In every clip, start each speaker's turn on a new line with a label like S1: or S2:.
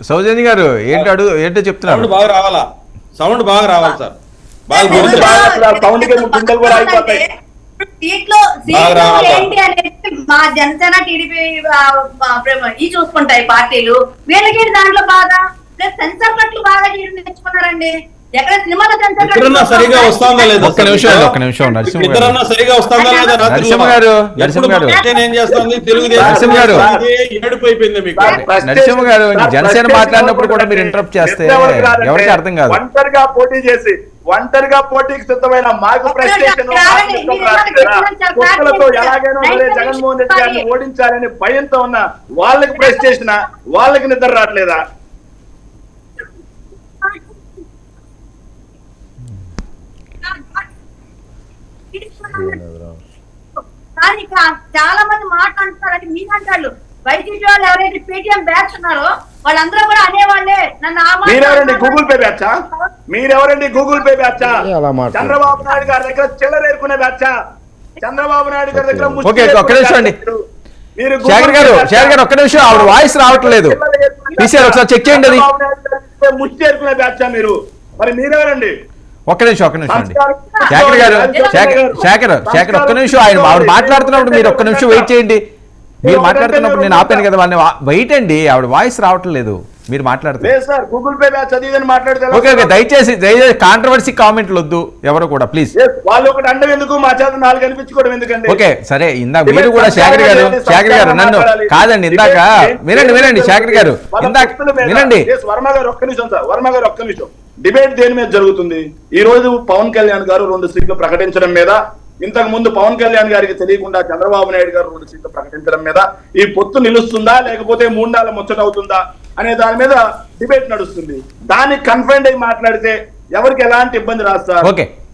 S1: సౌజన్య గారు ఏంటో చెప్తున్నారు.
S2: సౌండ్ బాగా రావాలి సార్.
S3: మా జనసేన టీడీపీ చూసుకుంటాయి పార్టీలు, వీళ్ళకి దాంట్లో బాగా సెన్సార్ కట్లు బాగా నేర్చుకున్నారండి. ఎక్కడ సినిమాలో
S2: సరిగా వస్తుందా లేదా?
S1: ఒక్క నిమిషం
S2: నరసింహ గారు ఏం చేస్తుంది తెలుగుదేశం గారు? ఏడుపు అయిపోయింది మీకు.
S1: నరసింహ గారు జనసేన మాట్లాడినప్పుడు కూడా మీరు ఇంటరప్ట్ చేస్తే ఎవరికి అర్థం కాదు.
S4: ఒంటరిగా పోటీకి సిద్ధమైన మాకు ప్రెస్టేషన్ ఎలాగైనా జగన్మోహన్ రెడ్డి గారిని ఓడించాలని భయంతో ఉన్న వాళ్ళకి ప్రెస్టేషన్, వాళ్ళకి నిద్ర రావట్లేదా?
S3: చాలా మంది మాట్లాడుతున్నారంటే మీరంటారు వైసీపీ వాళ్ళు ఎవరైతే పేటిఎం బ్యాచ్ ఉన్నారో వాళ్ళందరూ కూడా అనేవాళ్ళే.
S4: మీరెవరండి గూగుల్ పే బ్యాచా? మీరెవరండి గూగుల్ పే బ్యాచా? చంద్రబాబు నాయుడు గారి దగ్గర చిల్లరేరుకునే బ్యాచా? చంద్రబాబు నాయుడు గారి దగ్గర
S1: ఒక్క నిమిషం అండి శేఖర్ గారు ఒక్క నిమిషం, ఆవిడ వాయిస్ రావట్లేదు, ఒకసారి చెక్ చేయండి. అది
S4: ముష్టి ఏరుకునే బ్యాచా మీరు? మరి మీరెవరండి?
S1: ఒక్క నిమిషం అండి శేఖర్ ఒక్క నిమిషం. ఆవిడ మాట్లాడుతున్నప్పుడు మీరు ఒక్క నిమిషం వెయిట్ చేయండి. మీరు మాట్లాడుతున్నప్పుడు నేను ఆపాను కదా వాళ్ళని. వెయిట్ అండి, ఆవిడ వాయిస్ రావట్లేదు, మీరు మాట్లాడుతున్నారు. ఓకే దయచేసి కాంట్రవర్సీ కామెంట్లు వద్దు ఎవరు కూడా ప్లీజ్.
S4: వాళ్ళు ఒకటి అండం ఎందుకు, మా చేత నాలుగు అనిపించుకోవడం ఎందుకండి?
S1: ఓకే సరే, ఇందాక మీరు కూడా శేఖర్ గారు నన్ను కాదండి, ఇందాక వినండి శేఖర్ గారు ఇందాక వినండి.
S4: వర్మ గారు ఒక్క నిమిషం. డిబేట్ దేని మీద జరుగుతుంది? ఈ రోజు పవన్ కళ్యాణ్ గారు 2 సీట్లు ప్రకటించడం మీద, ఇంతకు ముందు పవన్ కళ్యాణ్ గారికి తెలియకుండా చంద్రబాబు నాయుడు గారు 2 సీట్లు ప్రకటించడం మీద ఈ పొత్తు నిలుస్తుందా లేకపోతే మూండాల ముచ్చట అవుతుందా అనే దాని మీద డిబేట్ నడుస్తుంది. దానికి కన్ఫైన్డ్ అయి మాట్లాడితే ఎవరికి ఎలాంటి ఇబ్బంది రాస్తారు?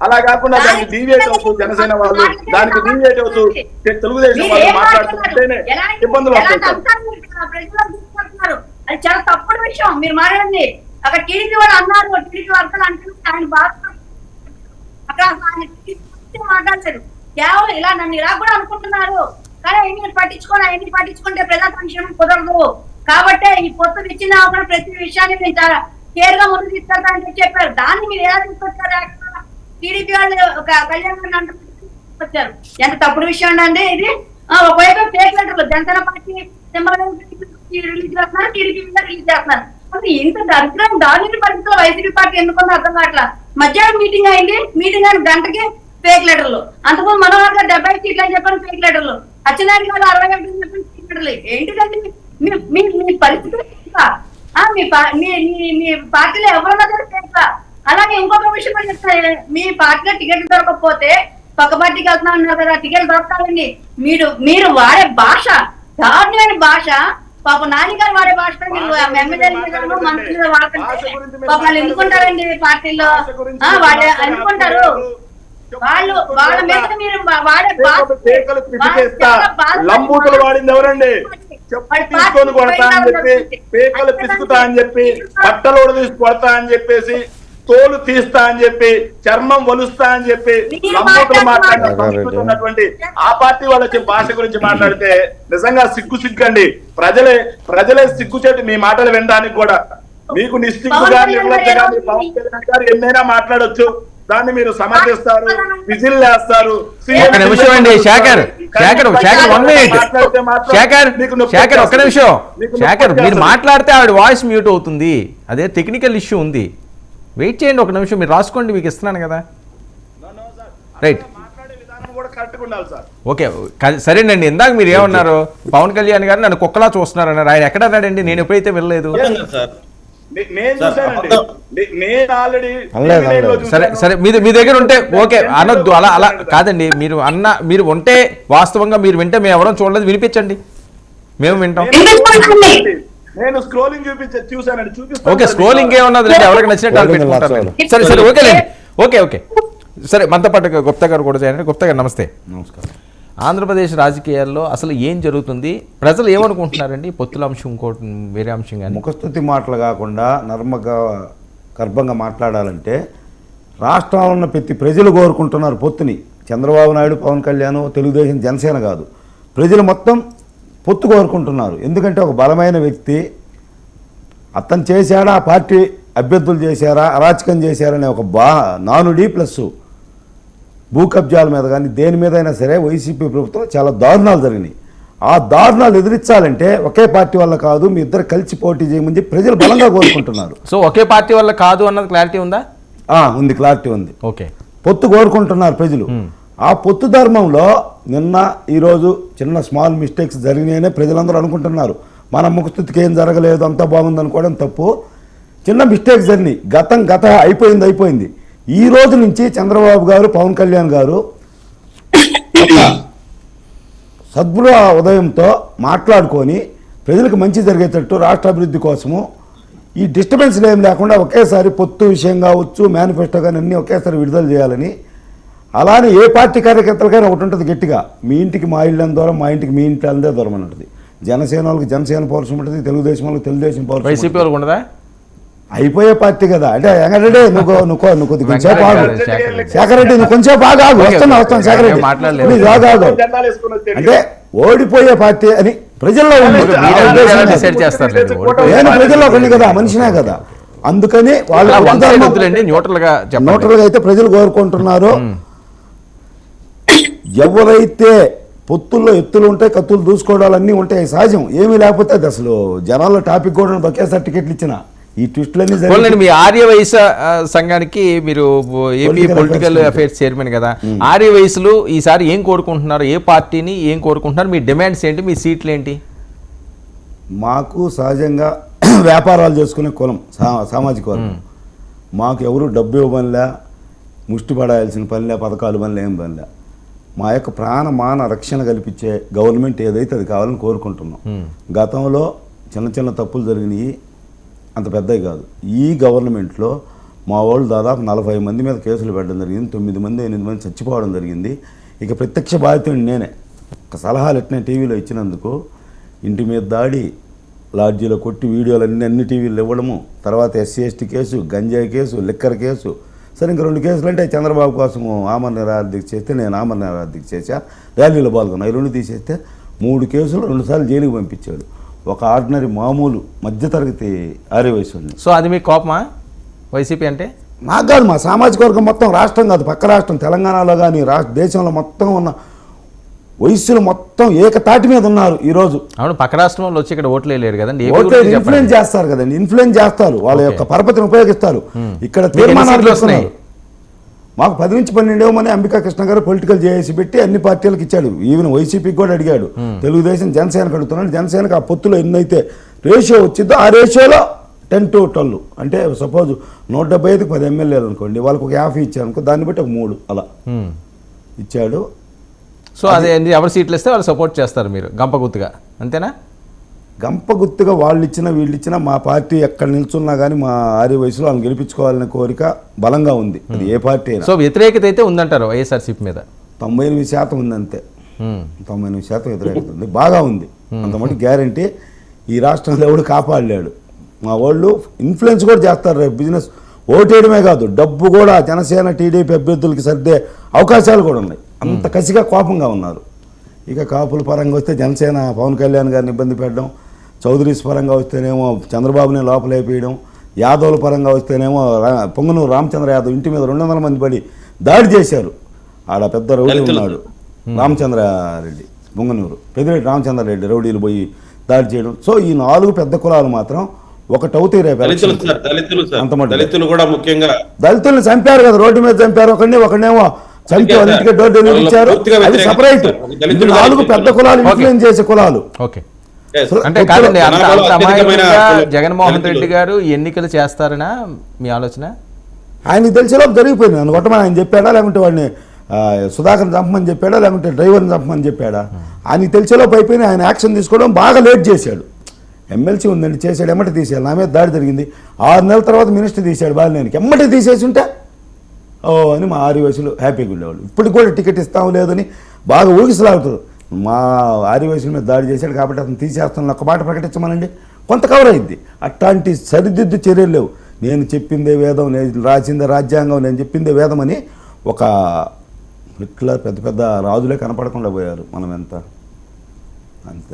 S4: అలా కాకుండా దానికి డీవియేట్ అవుతూ జనసేన వాళ్ళు, దానికి డీవియేట్ అవుతూ తెలుగుదేశం వాళ్ళు మాట్లాడుతుంటేనే ఇబ్బందులు వస్తాయి.
S3: అది చాలా తప్పుడు విషయం మీరు మాట్లాడండి. అక్కడ టీడీపీ వాళ్ళు అన్నారు, టీడీపీ వర్గాలు అంటున్నారు, ఆయన బాగా అక్కడ మాట్లాడలేదు. కేవలం ఇలా నన్ను ఇలా కూడా అనుకుంటున్నారు, కానీ అవన్నీ పట్టించుకుంటే ప్రజా సంక్షేమం కుదరదు. కాబట్టి ఈ పొత్తు ఇచ్చిన ప్రతి విషయాన్ని నేను చాలా కేర్ గా ముందు తీసుకెళ్తానని చెప్పారు. దాన్ని మీరు ఎలా తీసుకొచ్చారు? టీడీపీ వాళ్ళు ఒక కళ్యాణ్ అంటారు, ఎంత తప్పుడు విషయం అండి ఇది. ఒకవైపు ఫేక్ లెటర్లు జనసేన పార్టీ రిలీజ్ చేస్తున్నారు, టీడీపీ రిలీజ్ చేస్తున్నారు. ఇంత దరిద్రం దాని పరిస్థితుల్లో వైసీపీ పార్టీ ఎందుకుందో అర్థం కావట్లా. మధ్యాహ్నం మీటింగ్ అయింది, మీటింగ్ అయిన గంటకి ఫేక్ లెటర్లు. అంతకుముందు మనోహర్ గారు 70 సీట్లు అని చెప్పని ఫేక్ లెటర్లు, అచ్చెన్నాయుడు గారు 60 అని చెప్పని ఫేక్ లెటర్లు. ఏంటిదండి మీ పరిస్థితి? మీ పార్టీలో ఎవరున్నా ఫేక్. అలాగే ఇంకొక విషయం కూడా చెప్తారు, మీ పార్టీలో టికెట్ దొరకకపోతే పక్క పార్టీకి వెళ్తున్నా ఉన్నారు కదా, టికెట్ దొరకాలండి. మీరు వాడే భాష దారుణమైన భాష. పాప నాని గారు వాడే భాష ఎమ్మెల్యేలు మంత్రులు వాడుతుంటే పాప వాళ్ళు ఎందుకుంటారండి పార్టీలో? వాళ్ళే అనుకుంటారు. వాళ్ళు వాళ్ళ మీద మీరు వాడే
S4: లంబూతులు వాడింది ఎవరండి? తీసుకొని కొడతా అని చెప్పి, పేకలు పిసుకుతా అని చెప్పి, బట్టలు తీసి కొడతా అని చెప్పేసి, తోలు తీస్తా అని చెప్పి, చర్మం వలుస్తా అని చెప్పి లంబూతులు మాట్లాడినటువంటి ఆ పార్టీ వాళ్ళ భాష గురించి మాట్లాడితే నిజంగా సిగ్గుండి. ప్రజలే సిగ్గుచేటి మీ మాటలు వినడానికి కూడా. మీకు నిశ్చిగ్గుగా నిర్లజ్జగా మీ పవన్ కళ్యాణ్ గారు ఎన్నైనా మాట్లాడొచ్చు, దాన్ని మీరు సమర్థిస్తారు, విజిల్ వేస్తారు.
S1: మీరు మాట్లాడితే ఆవిడ వాయిస్ మ్యూట్ అవుతుంది, అదే టెక్నికల్ ఇష్యూ ఉంది. వెయిట్ చేయండి ఒక నిమిషం, మీరు రాసుకోండి, మీకు ఇస్తున్నాను కదా. రైట్ ఓకే సరేనండి. ఇందాక మీరు ఏమన్నారు, పవన్ కళ్యాణ్ గారు నన్ను కుక్కలా చూస్తున్నారన్నారు. ఆయన ఎక్కడ అన్నాడండి? నేను ఎప్పుడైతే వెళ్ళలేదు. సరే సరే, మీ దగ్గర ఉంటే ఓకే అనొద్దు, అలా కాదండి. మీరు ఉంటే వాస్తవంగా మీరు వింటే మేము ఎవరో చూడలేదు, వినిపించండి, మేము వింటాం.
S4: నేను స్క్రోలింగ్ చూసానండి.
S1: ఓకే స్క్రోలింగ్ ఏమన్నది, ఎవరికి నచ్చినట్టు పెట్టుకుంటారు. సరే సరే ఓకే సరే. మనతో పాటు గుప్తా గారు కూడా చేయండి. గుప్తా గారు నమస్తే.
S5: నమస్కారం.
S1: ఆంధ్రప్రదేశ్ రాజకీయాల్లో అసలు ఏం జరుగుతుంది, ప్రజలు ఏమనుకుంటున్నారండి? పొత్తుల అంశం ఇంకోటి వేరే అంశం కానీ
S5: ముఖస్తుతి మాటలు కాకుండా గర్భంగా మాట్లాడాలంటే రాష్ట్రంలో ఉన్న ప్రతి ప్రజలు కోరుకుంటున్నారు పొత్తుని. చంద్రబాబు నాయుడు, పవన్ కళ్యాణ్, తెలుగుదేశం, జనసేన కాదు, ప్రజలు మొత్తం పొత్తు కోరుకుంటున్నారు. ఎందుకంటే ఒక బలమైన వ్యక్తి అతను చేశాడా, ఆ పార్టీ అభ్యర్థులు చేశారా, అరాచకం చేశారనే ఒక నానుడి ప్లస్ భూ కబ్జాల మీద కానీ దేని మీద అయినా సరే వైసీపీ ప్రభుత్వం చాలా దారుణాలు జరిగినాయి. ఆ దారుణాలు ఎదిరించాలంటే ఒకే పార్టీ వల్ల కాదు, మీ ఇద్దరు కలిసి పోటీ చేయమని చెప్పి ప్రజలు బలంగా కోరుకుంటున్నారు.
S1: సో ఒకే పార్టీ వల్ల కాదు అన్నది క్లారిటీ ఉందా?
S5: ఉంది, క్లారిటీ ఉంది.
S1: ఓకే,
S5: పొత్తు కోరుకుంటున్నారు ప్రజలు. ఆ పొత్తు ధర్మంలో నిన్న ఈరోజు చిన్న స్మాల్ మిస్టేక్స్ జరిగినాయనే ప్రజలందరూ అనుకుంటున్నారు. మన ముఖస్థితికి ఏం జరగలేదు, అంతా బాగుంది అనుకోవడం తప్పు. చిన్న మిస్టేక్స్ జరిగినాయి. గత అయిపోయింది. ఈ రోజు నుంచి చంద్రబాబు గారు, పవన్ కళ్యాణ్ గారు ఉదయంతో మాట్లాడుకొని ప్రజలకు మంచి జరిగేటట్టు రాష్ట్ర అభివృద్ధి కోసము ఈ డిస్టర్బెన్స్లు ఏం లేకుండా ఒకేసారి పొత్తు విషయం కావచ్చు, మేనిఫెస్టో కానీ అన్నీ ఒకేసారి విడుదల చేయాలని. అలానే ఏ పార్టీ కార్యకర్తలకైనా ఒకటి ఉంటుంది గట్టిగా, మీ ఇంటికి మా ఇల్లు దూరం, మా ఇంటికి మీ ఇంటి అందే దూరం అని ఉంటుంది. జనసేన వాళ్ళకి జనసేన పౌరుషం ఉంటుంది, తెలుగుదేశం వాళ్ళకి తెలుగుదేశం పౌరుషం.
S1: వైసీపీ వాళ్ళకి ఉండదా?
S5: అయిపోయే పార్టీ కదా. అంటే వెంకటరెడ్డి నువ్వు కొద్దిగా కొంచెం బాగు, శేఖర్ రెడ్డి నువ్వు కొంచెం బాగా వస్తాను శేఖర్ రెడ్డి అంటే ఓడిపోయే పార్టీ అని ప్రజల్లో ఉంది. నేను ప్రజల్లో కొన్ని కదా, మనిషినే కదా. అందుకని వాళ్ళు న్యూట్రల్ గా అయితే ప్రజలు కోరుకుంటున్నారు. ఎవరైతే పొత్తుల్లో ఎత్తులు ఉంటాయి, కత్తులు దూసుకోవడాలన్నీ ఉంటాయి, సహజం. ఏమీ లేకపోతే అది అసలు జనాల్లో టాపిక్ కూడా ఒకేసారి టికెట్లు ఇచ్చిన ఈ ట్విస్టులన్నీ.
S1: మీ ఆర్య వయసు సంఘానికి మీరు ఏపీ పొలిటికల్ అఫైర్స్ చైర్మన్ కదా, ఆర్య వయసులు ఈసారి ఏం కోరుకుంటున్నారు, ఏ పార్టీని ఏం కోరుకుంటున్నారు, మీ డిమాండ్స్ ఏంటి, మీ సీట్లు ఏంటి?
S5: మాకు సహజంగా వ్యాపారాలు చేసుకునే కులం, సామాజిక వర్గం. మాకు ఎవరు డబ్బు ఇవ్వబనిలే, ముష్టి పడాల్సిన పనిలే, పథకాలు పనిలే, ఏం పనిలే. మా యొక్క ప్రాణమాన రక్షణ కల్పించే గవర్నమెంట్ ఏదైతే అది కావాలని కోరుకుంటున్నాం. గతంలో చిన్న తప్పులు జరిగినాయి, అంత పెద్దవి కాదు. ఈ గవర్నమెంట్లో మా వాళ్ళు దాదాపు 40 మంది మీద కేసులు పెట్టడం జరిగింది, 9 మంది 8 మంది చచ్చిపోవడం జరిగింది. ఇక ప్రత్యక్ష బాధితుడిని నేనే. ఒక సలహాలు ఎట్నే టీవీలో ఇచ్చినందుకు ఇంటి మీద దాడి, లాడ్జీలో కొట్టి వీడియోలు అన్ని టీవీలు ఇవ్వడము, తర్వాత SC/ST కేసు, గంజాయి కేసు, లిక్కర్ కేసు. సరే ఇంకా 2 కేసులు అంటే చంద్రబాబు కోసం ఆమరణ నిరాహారదీక్ష చేస్తే నేను ఆమరణ నిరాహారదీక్ష చేశా, ర్యాలీలో పాల్గొన్నా. ఈ 2 తీసేస్తే 3 కేసులు 2 సార్లు జైలుకి పంపించాడు. ఒక ఆర్డినరీ మామూలు మధ్యతరగతి ఆర్య వయసు.
S1: సో అది మీ కోపమా వైసీపీ అంటే?
S5: నాకు కాదు, మా సామాజిక వర్గం మొత్తం, రాష్ట్రం కాదు పక్క రాష్ట్రం తెలంగాణలో కానీ దేశంలో మొత్తం ఉన్న వయస్సులు మొత్తం ఏకతాటి మీద ఉన్నారు ఈరోజు.
S1: అవును, పక్క రాష్ట్రంలో వచ్చి ఇక్కడ ఓట్లు వేయలేరు కదండి.
S5: ఇన్ఫ్లుయెన్స్ చేస్తారు కదండి, ఇన్ఫ్లుయెన్స్ చేస్తారు, వాళ్ళ యొక్క పరపతిని ఉపయోగిస్తారు. ఇక్కడ తీర్మానాలు చేస్తున్నారు. మాకు 10 నుంచి 12 ఇవ్వమని అంబికా కృష్ణ గారు పొలిటికల్ జేఏసీ పెట్టి అన్ని పార్టీలకు ఇచ్చాడు. ఈవెన్ వైసీపీకి కూడా అడిగాడు. తెలుగుదేశం, జనసేనకు అడుగుతున్నాడు. జనసేనకు ఆ పొత్తులో ఎన్నైతే రేషియో వచ్చిందో ఆ రేషియోలో 10-12 అంటే సపోజ్ 175కి 10 ఎమ్మెల్యేలు అనుకోండి, వాళ్ళకి ఒక 50 ఇచ్చారు అనుకో, దాన్ని బట్టి ఒక 3 అలా ఇచ్చాడు.
S1: సో అదే ఎవరు సీట్లు ఇస్తే వాళ్ళు సపోర్ట్ చేస్తారు మీరు గంపగుత్తుగా, అంతేనా?
S5: గంపగుత్తుగా వాళ్ళు ఇచ్చినా వీళ్ళు ఇచ్చినా మా పార్టీ ఎక్కడ నిల్చున్నా కానీ మా ఆర్య వయసులో వాళ్ళని గెలిపించుకోవాలనే కోరిక బలంగా ఉంది. అది ఏ పార్టీ అయినా.
S1: సో వ్యతిరేకత అయితే ఉందంటారు వైఎస్ఆర్సీపీ మీద?
S5: 98% ఉంది అంతే. 98% వ్యతిరేకత ఉంది, బాగా ఉంది. అంతమంది గ్యారంటీ. ఈ రాష్ట్రంలో ఎవడు కాపాడలేడు. మా వాళ్ళు ఇన్ఫ్లుయెన్స్ కూడా చేస్తారు. రేపు బిజినెస్ ఓటేయడమే కాదు, డబ్బు కూడా జనసేన టీడీపీ అభ్యర్థులకి సర్దే అవకాశాలు కూడా ఉన్నాయి. అంత కసిగా కోపంగా ఉన్నారు. ఇక కాపుల పరంగా వస్తే జనసేన పవన్ కళ్యాణ్ గారిని ఇబ్బంది పెట్టడం, చౌదరీస్ పరంగా వస్తేనేమో చంద్రబాబుని లోపలైపోయడం, యాదవుల పరంగా వస్తేనేమో పొంగనూరు రామచంద్ర యాదవ్ ఇంటి మీద 200 మంది పడి దాడి చేశారు. ఆడ పెద్ద రౌడీ ఉన్నాడు, రామచంద్రారెడ్డి, పొంగనూరు పెద్దిరెడ్డి రామచంద్రారెడ్డి రౌడీలు పోయి దాడి చేయడం. సో ఈ 4 పెద్ద కులాలు మాత్రం ఒకటవుతాయి రేపు. దళితుల్ని చంపారు కదా, రోడ్డు మీద చంపారు. ఒకడినేమో చంపి వాళ్ళ ఇంటికి డోర్ డెలివరీ ఇచ్చారు. అది సపరేట్. 4 పెద్ద కులాలు ఇన్ఫ్లుయెన్స్ చేసే కులాలు.
S1: అంటే కాదండి, అంత అమాయకంగా జగన్మోహన్ రెడ్డి గారు ఎన్నికలు చేస్తారనా మీ ఆలోచన?
S5: ఆయనకి తెలిసేలోపు జరిగిపోయింది. నన్ను కొట్టమని ఆయన చెప్పాడా, లేకుంటే వాడిని సుధాకర్ని చంపమని చెప్పాడా, లేకుంటే డ్రైవర్ని చంపమని చెప్పాడా? ఆయనకి తెలిసేలోపు అయిపోయినా ఆయన యాక్షన్ తీసుకోవడం బాగా లేట్ చేశాడు. ఎమ్మెల్సీ ఉందండి, చేశాడు, ఎమ్మటి తీసేయాలి. నా మీద దాడి జరిగింది, 6 నెలల తర్వాత మినిస్టర్ తీశాడు బాలినేనికి. ఎమ్మటి తీసేసి ఉంటే ఓ అని మా ఆర్య వయసులు హ్యాపీగా ఉండేవాళ్ళు. ఇప్పటికి కూడా టికెట్ ఇస్తాం లేదని బాగా ఊగిసలాడుతారు. మా ఆర్య వయసుల మీద దాడి చేశాడు కాబట్టి అతను తీసేస్తాను ఒక మాట ప్రకటించమనండి, కొంత కవర్ అయింది. అట్లాంటి సరిదిద్దు చర్యలు లేవు. నేను చెప్పిందే వేదం, నేను రాసిందే రాజ్యాంగం, నేను చెప్పిందే వేదం అని ఒక ఇట్లా పెద్ద పెద్ద రాజులే కనపడకుండా పోయారు. మనం ఎంత అంతే.